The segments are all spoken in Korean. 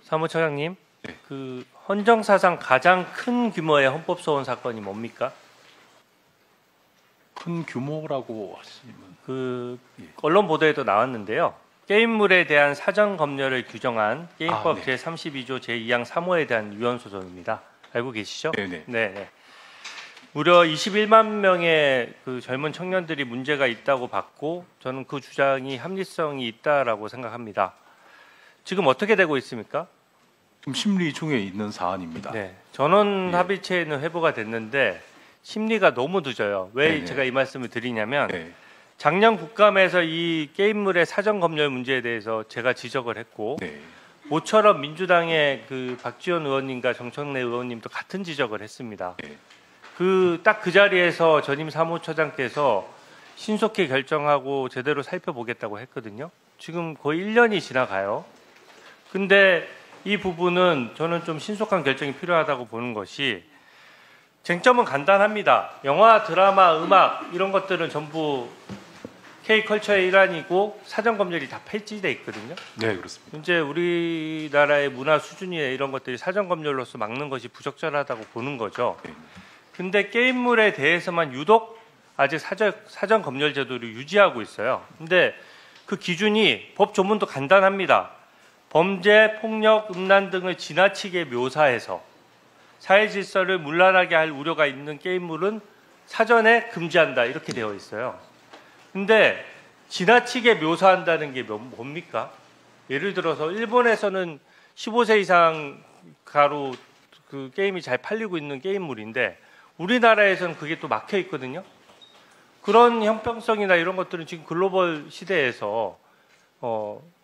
사무처장님, 네. 그 헌정사상 가장 큰 규모의 헌법소원 사건이 뭡니까? 큰 규모라고 하시면 예. 언론 보도에도 나왔는데요. 게임물에 대한 사전 검열을 규정한 게임법 네. 제32조 제2항 3호에 대한 위헌 소송입니다. 알고 계시죠? 네네. 네. 무려 21만 명의 그 젊은 청년들이 문제가 있다고 봤고, 저는 그 주장이 합리성이 있다라고 생각합니다. 지금 어떻게 되고 있습니까? 지금 심리 중에 있는 사안입니다. 네, 전원 예. 합의체는 회부가 됐는데 심리가 너무 늦어요. 왜 네네. 제가 이 말씀을 드리냐면 네. 작년 국감에서 이 게임물의 사전 검열 문제에 대해서 제가 지적을 했고 네. 모처럼 민주당의 그 박지원 의원님과 정청래 의원님도 같은 지적을 했습니다. 네. 딱 그 자리에서 전임 사무처장께서 신속히 결정하고 제대로 살펴보겠다고 했거든요. 지금 거의 1년이 지나가요. 근데 이 부분은 저는 좀 신속한 결정이 필요하다고 보는 것이, 쟁점은 간단합니다. 영화, 드라마, 음악 이런 것들은 전부 K컬처의 일환이고 사전 검열이 다 폐지돼 있거든요. 네, 그렇습니다. 이제 우리나라의 문화 수준이나 이런 것들이 사전 검열로서 막는 것이 부적절하다고 보는 거죠. 네. 근데 게임물에 대해서만 유독 아직 사전 검열 제도를 유지하고 있어요. 근데 그 기준이 법 조문도 간단합니다. 범죄, 폭력, 음란 등을 지나치게 묘사해서 사회 질서를 문란하게 할 우려가 있는 게임물은 사전에 금지한다, 이렇게 되어 있어요. 근데 지나치게 묘사한다는 게 뭡니까? 예를 들어서 일본에서는 15세 이상 가로 그 게임이 잘 팔리고 있는 게임물인데 우리나라에서는 그게 또 막혀 있거든요. 그런 형평성이나 이런 것들은 지금 글로벌 시대에서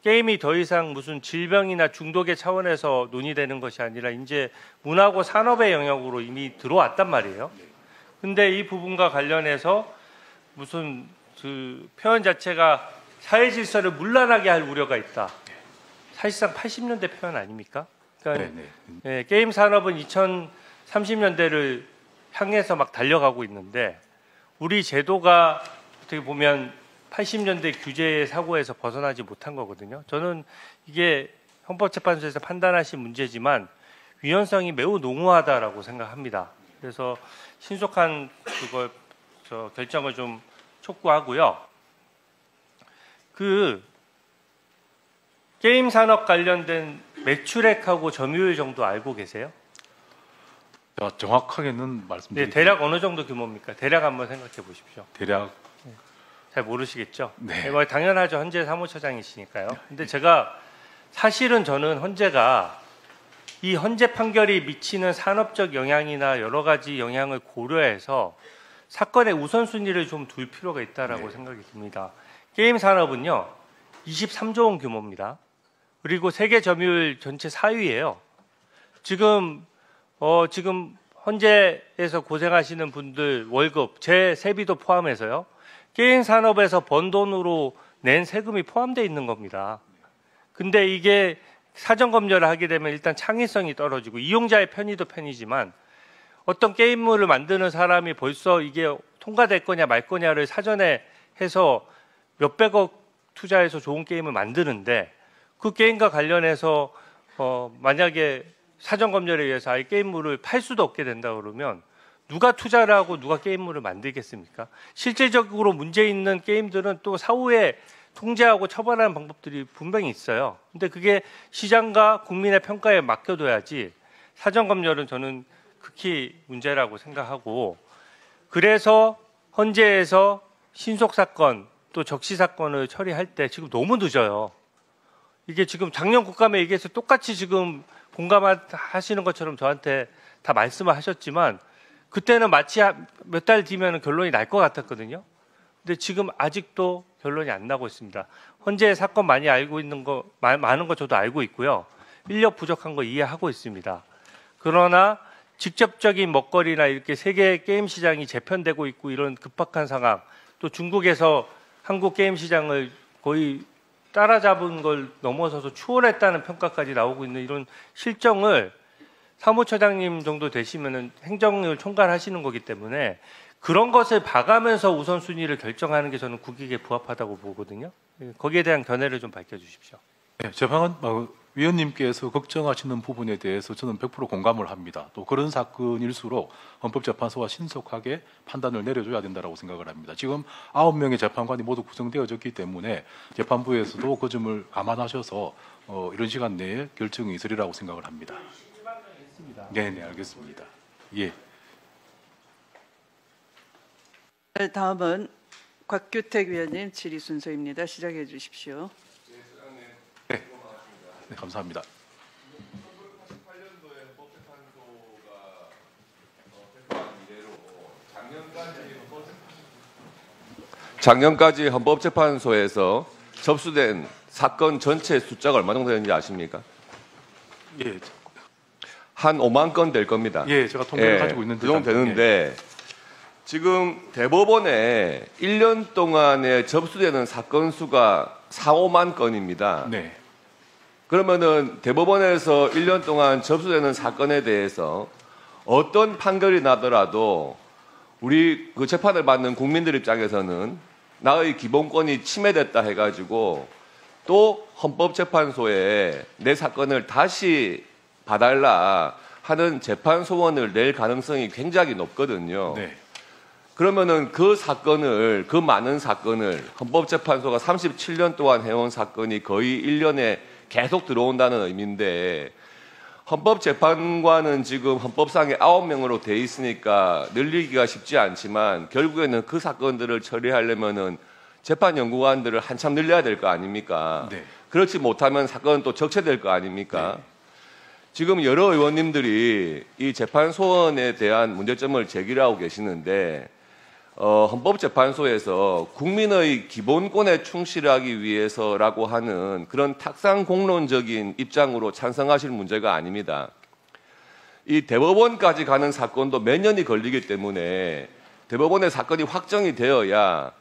게임이 더 이상 무슨 질병이나 중독의 차원에서 논의되는 것이 아니라 이제 문화고 산업의 영역으로 이미 들어왔단 말이에요. 근데 이 부분과 관련해서 무슨 그 표현 자체가 사회 질서를 문란하게 할 우려가 있다. 사실상 80년대 표현 아닙니까? 그러니까 게임 산업은 2030년대를 향해서 막 달려가고 있는데 우리 제도가 어떻게 보면 80년대 규제의 사고에서 벗어나지 못한 거거든요. 저는 이게 헌법재판소에서 판단하신 문제지만 위헌성이 매우 농후하다라고 생각합니다. 그래서 신속한 결정을 좀 촉구하고요. 그 게임 산업 관련된 매출액하고 점유율 정도 알고 계세요? 정확하게는 말씀드리기. 네, 대략 어느 정도 규모입니까? 대략 한번 생각해 보십시오. 대략 잘 모르시겠죠? 네. 뭐 당연하죠. 헌재 사무처장이시니까요. 근데 제가 사실은 저는 헌재가 이 헌재 판결이 미치는 산업적 영향이나 여러 가지 영향을 고려해서 사건의 우선순위를 좀 둘 필요가 있다라고 생각이 듭니다. 게임 산업은요 23조 원 규모입니다. 그리고 세계 점유율 전체 4위예요. 지금 헌재에서 고생하시는 분들 월급, 제 세비도 포함해서요. 게임 산업에서 번 돈으로 낸 세금이 포함되어 있는 겁니다. 근데 이게 사전 검열을 하게 되면 일단 창의성이 떨어지고 이용자의 편의도 편이지만 어떤 게임물을 만드는 사람이 벌써 이게 통과될 거냐 말 거냐를 사전에 해서 몇백억 투자해서 좋은 게임을 만드는데 그 게임과 관련해서 만약에 사전 검열에 의해서 아예 게임물을 팔 수도 없게 된다 그러면 누가 투자를 하고 누가 게임물을 만들겠습니까? 실질적으로 문제 있는 게임들은 또 사후에 통제하고 처벌하는 방법들이 분명히 있어요. 근데 그게 시장과 국민의 평가에 맡겨둬야지 사전 검열은 저는 극히 문제라고 생각하고, 그래서 헌재에서 신속 사건 또 적시 사건을 처리할 때 지금 너무 늦어요. 이게 지금 작년 국감에 얘기해서 똑같이 지금 공감하시는 것처럼 저한테 다 말씀을 하셨지만 그때는 마치 몇 달 뒤면 결론이 날 것 같았거든요. 근데 지금 아직도 결론이 안 나고 있습니다. 헌재 사건 많이 알고 있는 거 많은 거 저도 알고 있고요. 인력 부족한 거 이해하고 있습니다. 그러나 직접적인 먹거리나 이렇게 세계 게임 시장이 재편되고 있고 이런 급박한 상황, 또 중국에서 한국 게임 시장을 거의 따라잡은 걸 넘어서서 추월했다는 평가까지 나오고 있는 이런 실정을 사무처장님 정도 되시면은 행정을 총괄하시는 거기 때문에 그런 것을 봐가면서 우선순위를 결정하는 게 저는 국익에 부합하다고 보거든요. 거기에 대한 견해를 좀 밝혀주십시오. 네, 제 방은 위원님께서 걱정하시는 부분에 대해서 저는 100% 공감을 합니다. 또 그런 사건일수록 헌법재판소가 신속하게 판단을 내려줘야 된다고 생각을 합니다. 지금 9명의 재판관이 모두 구성되어졌기 때문에 재판부에서도 그 점을 감안하셔서 이런 시간 내에 결정이 있으리라고 생각을 합니다. 네, 알겠습니다. 예. 다음은 곽규택 위원님 질의 순서입니다. 시작해 주십시오. 네, 감사합니다. 작년까지 헌법재판소에서 접수된 사건 전체 숫자가 얼마 정도 되는지 아십니까? 예, 한 5만 건 될 겁니다. 예, 제가 통계를 가지고 있는데 그 정도 되는데 지금 대법원에 1년 동안에 접수되는 사건 수가 4, 5만 건입니다. 네. 그러면은 대법원에서 1년 동안 접수되는 사건에 대해서 어떤 판결이 나더라도 우리 그 재판을 받는 국민들 입장에서는 나의 기본권이 침해됐다 해가지고 또 헌법재판소에 내 사건을 다시 봐달라 하는 재판 소원을 낼 가능성이 굉장히 높거든요. 네. 그러면은 그 많은 사건을 헌법재판소가 37년 동안 해온 사건이 거의 1년에 계속 들어온다는 의미인데 헌법재판관은 지금 헌법상에 9명으로 돼 있으니까 늘리기가 쉽지 않지만 결국에는 그 사건들을 처리하려면은 재판연구관들을 한참 늘려야 될 거 아닙니까? 네. 그렇지 못하면 사건은 또 적체될 거 아닙니까? 지금 여러 의원님들이 이 재판 소원에 대한 문제점을 제기하고 계시는데 헌법재판소에서 국민의 기본권에 충실하기 위해서라고 하는 그런 탁상공론적인 입장으로 찬성하실 문제가 아닙니다. 이 대법원까지 가는 사건도 몇 년이 걸리기 때문에 대법원의 사건이 확정이 되어야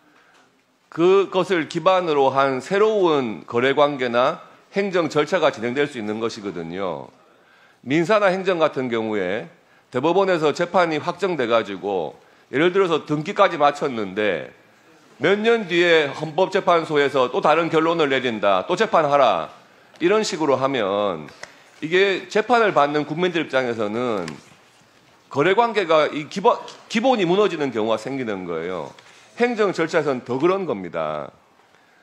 그것을 기반으로 한 새로운 거래관계나 행정 절차가 진행될 수 있는 것이거든요. 민사나 행정 같은 경우에 대법원에서 재판이 확정돼가지고 예를 들어서 등기까지 마쳤는데 몇 년 뒤에 헌법재판소에서 또 다른 결론을 내린다. 또 재판하라. 이런 식으로 하면 이게 재판을 받는 국민들 입장에서는 거래관계가 기본이 무너지는 경우가 생기는 거예요. 행정 절차에서는 더 그런 겁니다.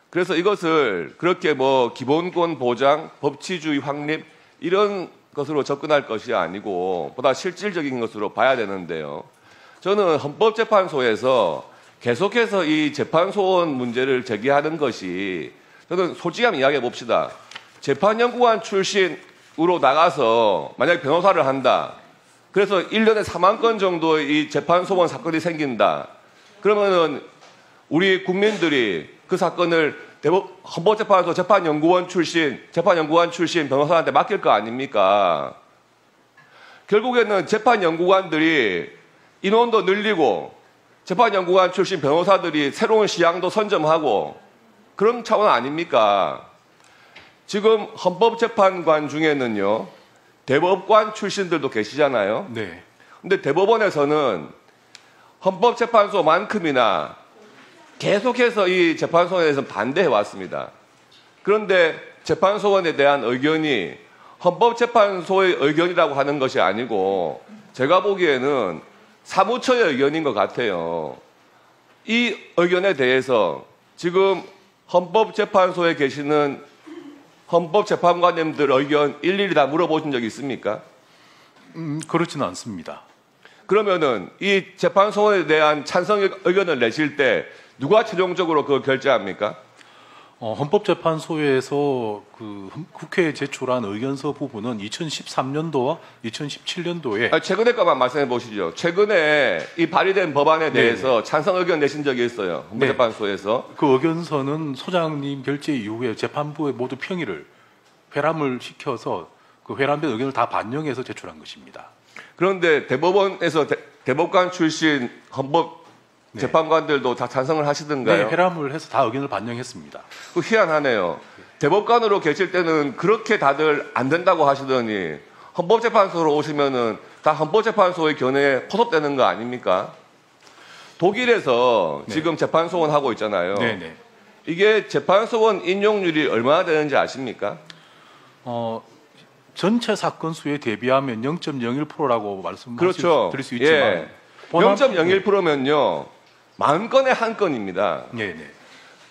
그래서 이것을 그렇게 기본권 보장, 법치주의 확립 이런 것으로 접근할 것이 아니고 보다 실질적인 것으로 봐야 되는데요. 저는 헌법재판소에서 계속해서 이 재판소원 문제를 제기하는 것이 저는 솔직하게 이야기해 봅시다. 재판연구관 출신으로 나가서 만약에 변호사를 한다. 그래서 1년에 4만 건 정도의 이 재판소원 사건이 생긴다. 그러면은 우리 국민들이 그 사건을 헌법재판소 재판연구관 출신 변호사한테 맡길 거 아닙니까? 결국에는 재판연구관들이 인원도 늘리고 재판연구관 출신 변호사들이 새로운 시향도 선점하고 그런 차원 아닙니까? 지금 헌법재판관 중에는요, 대법관 출신들도 계시잖아요. 네. 근데 대법원에서는 헌법재판소만큼이나 계속해서 이 재판소원에서 반대해 왔습니다. 그런데 재판소원에 대한 의견이 헌법재판소의 의견이라고 하는 것이 아니고 제가 보기에는 사무처의 의견인 것 같아요. 이 의견에 대해서 지금 헌법재판소에 계시는 헌법재판관님들 의견 일일이 다 물어보신 적이 있습니까? 그렇지는 않습니다. 그러면은 이 재판소원에 대한 찬성 의견을 내실 때 누가 최종적으로 그걸 결재합니까? 헌법재판소에서 그 국회에 제출한 의견서 부분은 2013년도와 2017년도에 최근에 것만 말씀해 보시죠. 최근에 이 발의된 법안에 대해서 찬성 의견 내신 적이 있어요. 헌법재판소에서. 그 의견서는 소장님 결재 이후에 재판부에 모두 평의를 회람을 시켜서 그 회람된 의견을 다 반영해서 제출한 것입니다. 그런데 대법원에서 대법관 출신 헌법 재판관들도 다 찬성을 하시던가요? 네, 회람을 해서 다 의견을 반영했습니다. 그 희한하네요. 대법관으로 계실 때는 그렇게 다들 안 된다고 하시더니 헌법재판소로 오시면은 다 헌법재판소의 견해에 포섭되는 거 아닙니까? 독일에서 지금 재판소원 하고 있잖아요. 네네. 이게 재판소원 인용률이 얼마나 되는지 아십니까? 전체 사건 수에 대비하면 0.01%라고 말씀드릴 그렇죠. 수 있지만 예. 0.01%면요. 10,000건에 한 건입니다. 네, 네.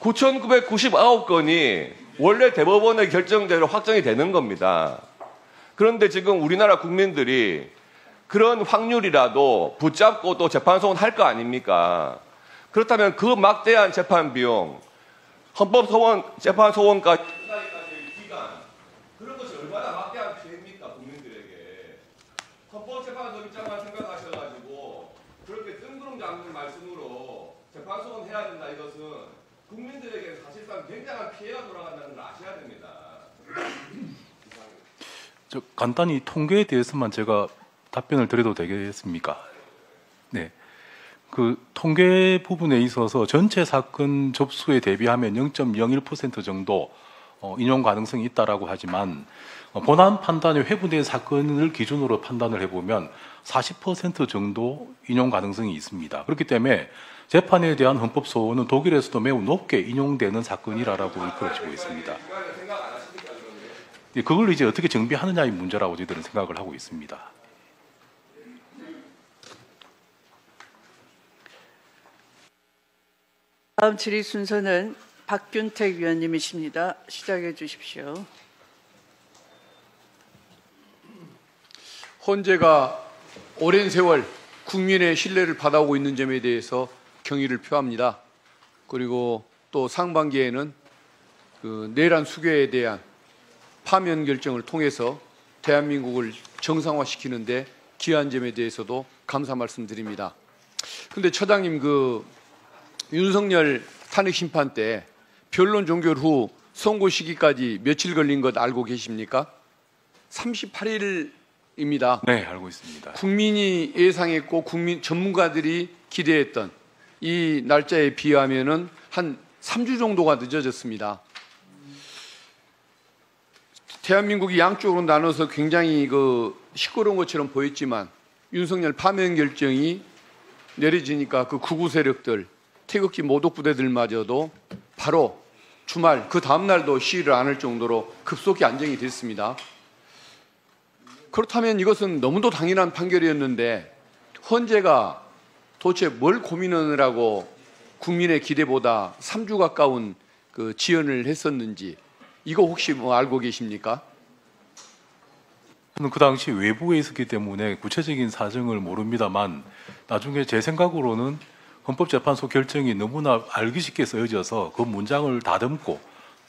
9,999건이 원래 대법원의 결정대로 확정이 되는 겁니다. 그런데 지금 우리나라 국민들이 그런 확률이라도 붙잡고 또 재판소원 할 거 아닙니까? 그렇다면 그 막대한 재판 비용, 헌법소원, 재판소원까지 기간, 그런 것이 얼마나 막대한 피해입니까, 국민들에게. 헌법재판소 입장만 생각하셔가지고 그렇게 뜬구름 잡는 말씀으로 재판소원 해야 된다, 이것은 국민들에게 사실상 굉장한 피해가 돌아간다는 걸 아셔야 됩니다. 간단히 통계에 대해서만 제가 답변을 드려도 되겠습니까? 네. 그 통계 부분에 있어서 전체 사건 접수에 대비하면 0.01% 정도 인용 가능성이 있다라고 하지만 본안 판단이 회부된 사건을 기준으로 판단을 해보면 40% 정도 인용 가능성이 있습니다. 그렇기 때문에 재판에 대한 헌법 소원은 독일에서도 매우 높게 인용되는 사건이라고 이끌어지고 있습니다. 그걸 이제 어떻게 정비하느냐의 문제라고 저희들은 생각을 하고 있습니다. 다음 질의 순서는 박균택 위원님이십니다. 시작해 주십시오. 헌재가 오랜 세월 국민의 신뢰를 받아오고 있는 점에 대해서 경의를 표합니다. 그리고 또 상반기에는 그 내란 수교에 대한 파면 결정을 통해서 대한민국을 정상화시키는데 기여한 점에 대해서도 감사 말씀드립니다. 그런데 처장님, 그 윤석열 탄핵 심판 때 변론 종결 후 선고 시기까지 며칠 걸린 것 알고 계십니까? 38일입니다. 네, 알고 있습니다. 국민이 예상했고 국민 전문가들이 기대했던 이 날짜에 비하면은 한 3주 정도가 늦어졌습니다. 대한민국이 양쪽으로 나눠서 굉장히 그 시끄러운 것처럼 보였지만 윤석열 파면 결정이 내려지니까 그 극우 세력들, 태극기 모독 부대들마저도 바로 주말 그 다음 날도 시위를 안 할 정도로 급속히 안정이 됐습니다. 그렇다면 이것은 너무도 당연한 판결이었는데 헌재가 도대체 뭘 고민하느라고 국민의 기대보다 3주 가까운 그 지연을 했었는지 이거 혹시 뭐 알고 계십니까? 저는 그 당시 외부에 있었기 때문에 구체적인 사정을 모릅니다만 나중에 제 생각으로는 헌법재판소 결정이 너무나 알기 쉽게 쓰여져서 그 문장을 다듬고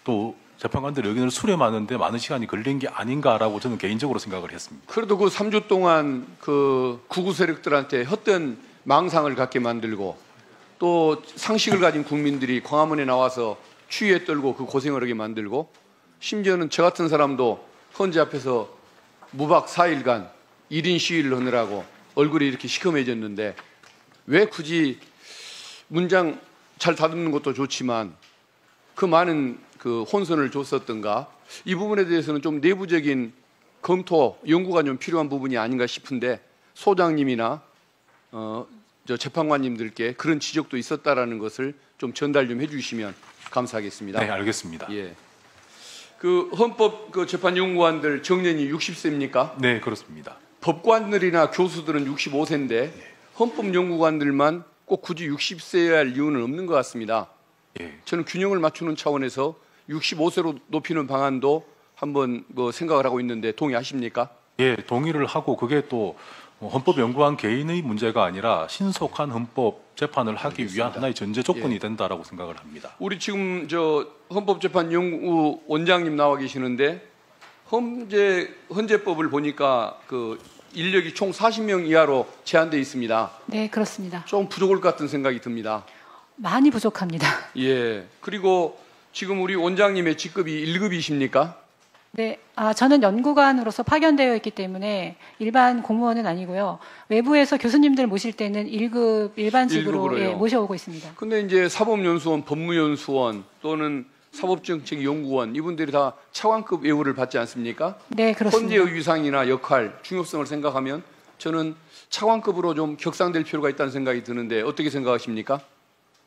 또 재판관들 의견을 수렴하는데 많은 시간이 걸린 게 아닌가라고 저는 개인적으로 생각을 했습니다. 그래도 그 3주 동안 그 극우 세력들한테 헛된 망상을 갖게 만들고 또 상식을 가진 국민들이 광화문에 나와서 추위에 떨고 그 고생을 하게 만들고 심지어는 저 같은 사람도 헌재 앞에서 무박 4일간 1인 시위를 하느라고 얼굴이 이렇게 시커매졌는데 왜 굳이 문장 잘 다듬는 것도 좋지만 그 많은 그 혼선을 줬었던가, 이 부분에 대해서는 좀 내부적인 검토, 연구가 좀 필요한 부분이 아닌가 싶은데 소장님이나 저 재판관님들께 그런 지적도 있었다라는 것을 좀 전달 좀 해주시면 감사하겠습니다. 네, 알겠습니다. 예. 그 헌법 그 재판연구관들 정년이 60세입니까? 네, 그렇습니다. 법관들이나 교수들은 65세인데 헌법연구관들만 꼭 굳이 60세여야 할 이유는 없는 것 같습니다. 예. 저는 균형을 맞추는 차원에서 65세로 높이는 방안도 한번 뭐 생각을 하고 있는데 동의하십니까? 예, 동의를 하고 그게 또 헌법연구원 개인의 문제가 아니라 신속한 헌법 재판을 하기 위한 하나의 전제 조건이 된다라고 생각을 합니다. 우리 지금 저 헌법재판연구 원장님 나와 계시는데 헌재법을 보니까 그 인력이 총 40명 이하로 제한되어 있습니다. 네, 그렇습니다. 좀 부족할 것 같은 생각이 듭니다. 많이 부족합니다. 예. 그리고 지금 우리 원장님의 직급이 1급이십니까? 네, 저는 연구관으로서 파견되어 있기 때문에 일반 공무원은 아니고요. 외부에서 교수님들 모실 때는 1급 일반직으로 일급으로요. 모셔오고 있습니다. 근데 이제 사법연수원, 법무연수원 또는 사법정책연구원 이분들이 다 차관급 예우를 받지 않습니까? 네, 그렇습니다. 헌재의 위상이나 역할, 중요성을 생각하면 저는 차관급으로 좀 격상될 필요가 있다는 생각이 드는데 어떻게 생각하십니까?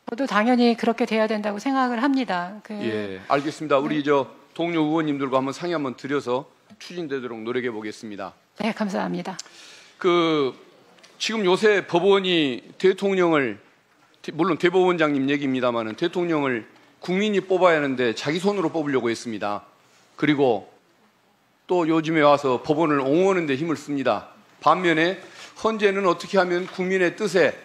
저도 당연히 그렇게 돼야 된다고 생각을 합니다. 예, 알겠습니다. 우리 저 동료 의원님들과 한번 상의 한번 드려서 추진되도록 노력해 보겠습니다. 네, 감사합니다. 지금 요새 법원이 대통령을, 물론 대법원장님 얘기입니다만은 대통령을 국민이 뽑아야 하는데 자기 손으로 뽑으려고 했습니다. 그리고 또 요즘에 와서 법원을 옹호하는 데 힘을 씁니다. 반면에 헌재는 어떻게 하면 국민의 뜻에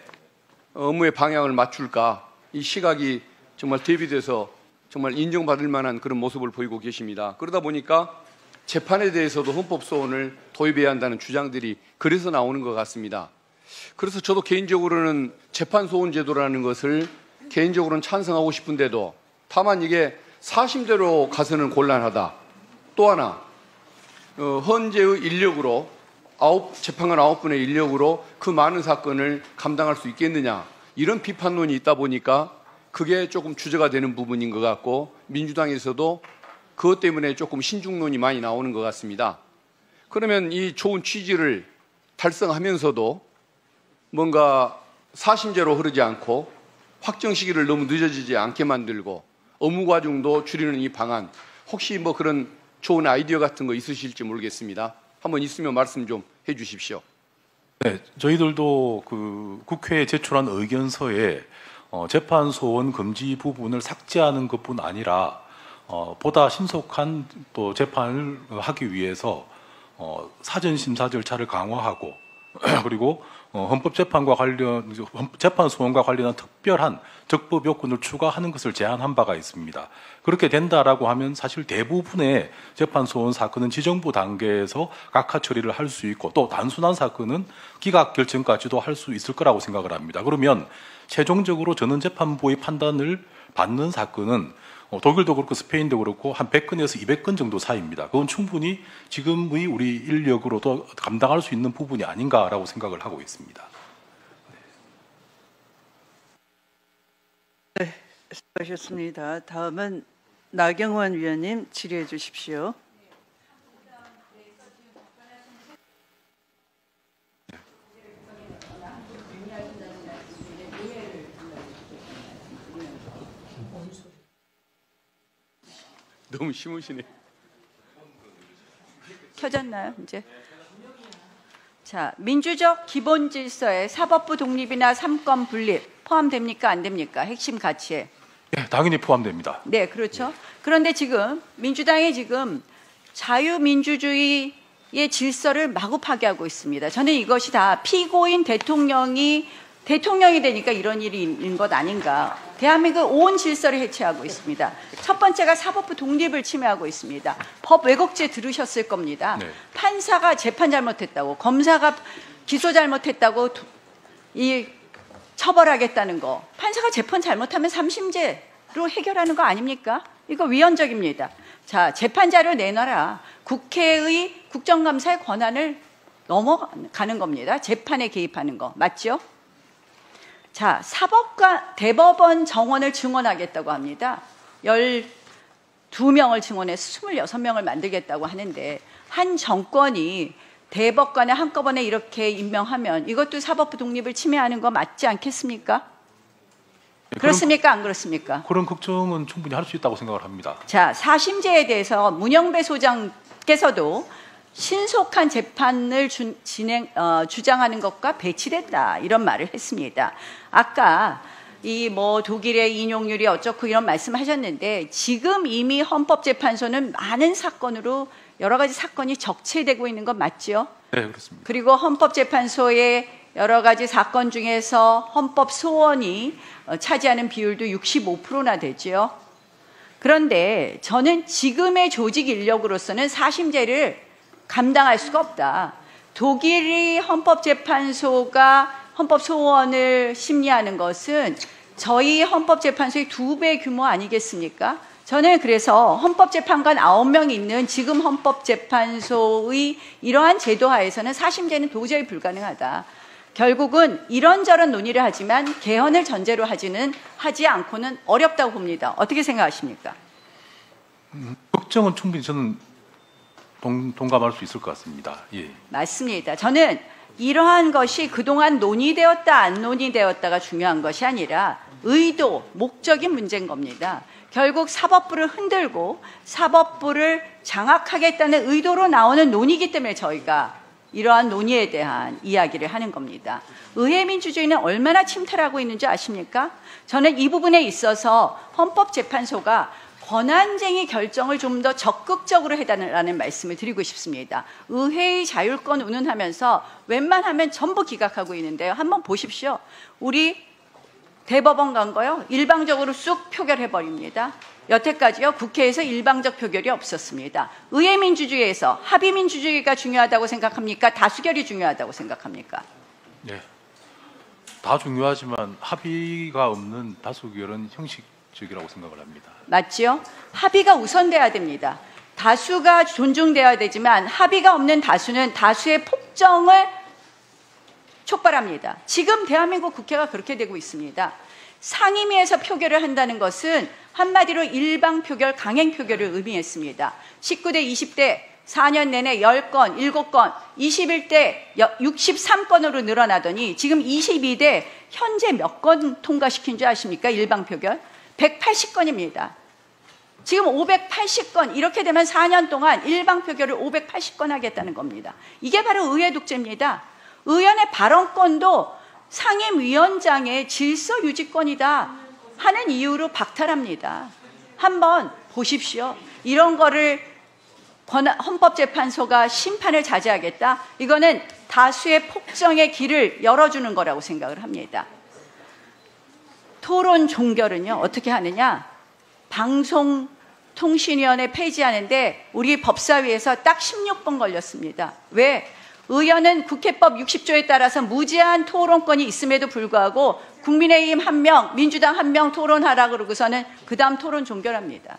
업무의 방향을 맞출까, 이 시각이 정말 대비돼서 정말 인정받을 만한 그런 모습을 보이고 계십니다. 그러다 보니까 재판에 대해서도 헌법소원을 도입해야 한다는 주장들이 그래서 나오는 것 같습니다. 그래서 저도 개인적으로는 재판소원 제도라는 것을 개인적으로는 찬성하고 싶은데도, 다만 이게 사심대로 가서는 곤란하다. 또 하나, 헌재의 인력으로 재판관 9분의 인력으로 그 많은 사건을 감당할 수 있겠느냐, 이런 비판론이 있다 보니까 그게 조금 주제가 되는 부분인 것 같고, 민주당에서도 그것 때문에 조금 신중론이 많이 나오는 것 같습니다. 그러면 이 좋은 취지를 달성하면서도 뭔가 사심제로 흐르지 않고 확정 시기를 너무 늦어지지 않게 만들고 업무 과정도 줄이는 이 방안, 혹시 뭐 그런 좋은 아이디어 같은 거 있으실지 모르겠습니다. 한번 있으면 말씀 좀 해주십시오. 네, 저희들도 국회에 제출한 의견서에 재판 소원 금지 부분을 삭제하는 것뿐 아니라 보다 신속한 또 재판을 하기 위해서 사전 심사 절차를 강화하고 그리고 헌법재판과 관련 재판 소원과 관련한 특별한 적법 요건을 추가하는 것을 제안한 바가 있습니다. 그렇게 된다라고 하면 사실 대부분의 재판 소원 사건은 지정부 단계에서 각하 처리를 할 수 있고, 또 단순한 사건은 기각 결정까지도 할 수 있을 거라고 생각을 합니다. 그러면 최종적으로 전원재판부의 판단을 받는 사건은 독일도 그렇고 스페인도 그렇고 한 100건에서 200건 정도 사이입니다. 그건 충분히 지금의 우리 인력으로도 감당할 수 있는 부분이 아닌가라고 생각을 하고 있습니다. 네, 수고하셨습니다. 다음은 나경원 위원님 질의해 주십시오. 너무 심으시네. 켜졌나요, 이제? 자, 민주적 기본 질서에 사법부 독립이나 삼권 분립 포함됩니까, 안 됩니까? 핵심 가치에. 네, 당연히 포함됩니다. 네, 그렇죠. 그런데 지금 민주당이 지금 자유민주주의의 질서를 마구 파괴하고 있습니다. 저는 이것이 다 피고인 대통령이 되니까 이런 일이 있는 것 아닌가. 대한민국 온 질서를 해체하고 있습니다. 첫 번째가 사법부 독립을 침해하고 있습니다. 법 왜곡죄 들으셨을 겁니다. 네. 판사가 재판 잘못했다고, 검사가 기소 잘못했다고 처벌하겠다는 거. 판사가 재판 잘못하면 3심제로 해결하는 거 아닙니까? 이거 위헌적입니다. 자, 재판자료 내놔라. 국회의 국정감사의 권한을 넘어가는 겁니다. 재판에 개입하는 거. 맞죠? 자, 대법원 정원을 증원하겠다고 합니다. 12명을 증원해서 26명을 만들겠다고 하는데, 한 정권이 대법관을 한꺼번에 이렇게 임명하면 이것도 사법부 독립을 침해하는 거 맞지 않겠습니까? 네, 그렇습니까? 안 그렇습니까? 그런 걱정은 충분히 할 수 있다고 생각을 합니다. 자, 사심제에 대해서 문영배 소장께서도 신속한 재판을 주장하는 것과 배치됐다, 이런 말을 했습니다. 아까 독일의 인용률이 어쩌고 이런 말씀하셨는데, 지금 이미 헌법재판소는 많은 사건으로 여러 가지 사건이 적체되고 있는 건 맞죠? 네, 그렇습니다. 그리고 헌법재판소의 여러 가지 사건 중에서 헌법 소원이 차지하는 비율도 65%나 되죠. 그런데 저는 지금의 조직 인력으로서는 사심제를 감당할 수가 없다. 독일이 헌법재판소가 헌법소원을 심리하는 것은 저희 헌법재판소의 2배 규모 아니겠습니까? 저는 그래서 헌법재판관 9명 있는 지금 헌법재판소의 이러한 제도 하에서는 사심제는 도저히 불가능하다. 결국은 이런저런 논의를 하지만 개헌을 전제로 하지 않고는 어렵다고 봅니다. 어떻게 생각하십니까? 걱정은 충분히 저는 동감할 수 있을 것 같습니다. 예. 맞습니다. 저는 이러한 것이 그동안 논의되었다 안 논의되었다가 중요한 것이 아니라 의도, 목적인 문제인 겁니다. 결국 사법부를 흔들고 사법부를 장악하겠다는 의도로 나오는 논의이기 때문에 저희가 이러한 논의에 대한 이야기를 하는 겁니다. 의회 민주주의는 얼마나 침탈하고 있는지 아십니까? 저는 이 부분에 있어서 헌법재판소가 권한쟁의 결정을 좀 더 적극적으로 해달라는 말씀을 드리고 싶습니다. 의회의 자율권 운운하면서 웬만하면 전부 기각하고 있는데요. 한번 보십시오. 우리 대법원 간 거요. 일방적으로 쑥 표결해버립니다. 여태까지요. 국회에서 일방적 표결이 없었습니다. 의회 민주주의에서 합의 민주주의가 중요하다고 생각합니까? 다수결이 중요하다고 생각합니까? 네. 다 중요하지만 합의가 없는 다수결은 형식적이라고 생각을 합니다. 맞지요? 합의가 우선돼야 됩니다. 다수가 존중돼야 되지만 합의가 없는 다수는 다수의 폭정을 촉발합니다. 지금 대한민국 국회가 그렇게 되고 있습니다. 상임위에서 표결을 한다는 것은 한마디로 일방 표결, 강행 표결을 의미했습니다. 19대, 20대 4년 내내 10건, 7건, 21대 63건으로 늘어나더니 지금 22대 현재 몇 건 통과시킨 줄 아십니까? 일방 표결? 180건입니다. 지금 580건, 이렇게 되면 4년 동안 일방 표결을 580건 하겠다는 겁니다. 이게 바로 의회 독재입니다. 의원의 발언권도 상임위원장의 질서 유지권이다 하는 이유로 박탈합니다. 한번 보십시오. 이런 거를 헌법재판소가 심판을 자제하겠다? 이거는 다수의 폭정의 길을 열어주는 거라고 생각을 합니다. 토론 종결은요, 어떻게 하느냐? 방송통신위원회 폐지하는데 우리 법사위에서 딱 16번 걸렸습니다. 왜? 의원은 국회법 60조에 따라서 무제한 토론권이 있음에도 불구하고 국민의힘 1명, 민주당 1명 토론하라 그러고서는 그 다음 토론 종결합니다.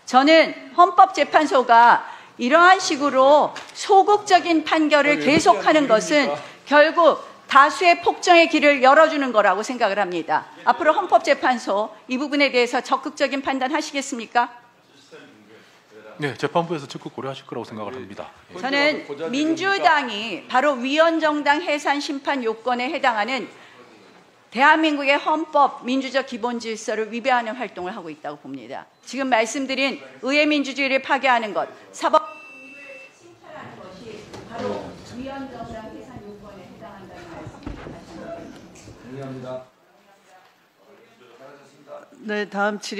저는 헌법재판소가 이러한 식으로 소극적인 판결을 계속하는 것은 결국 다수의 폭정의 길을 열어주는 거라고 생각을 합니다. 앞으로 헌법재판소 이 부분에 대해서 적극적인 판단하시겠습니까? 네, 재판부에서 적극 고려하실 거라고 생각을 합니다. 저는 민주당이 바로 위헌정당 해산 심판 요건에 해당하는 대한민국의 헌법, 민주적 기본 질서를 위배하는 활동을 하고 있다고 봅니다. 지금 말씀드린 의회 민주주의를 파괴하는 것, 사법 침탈하는 것이 바로 위헌정당 해산 요건에 해당한다는 말씀을 다시 한번 드립니다. 네, 다음 질의.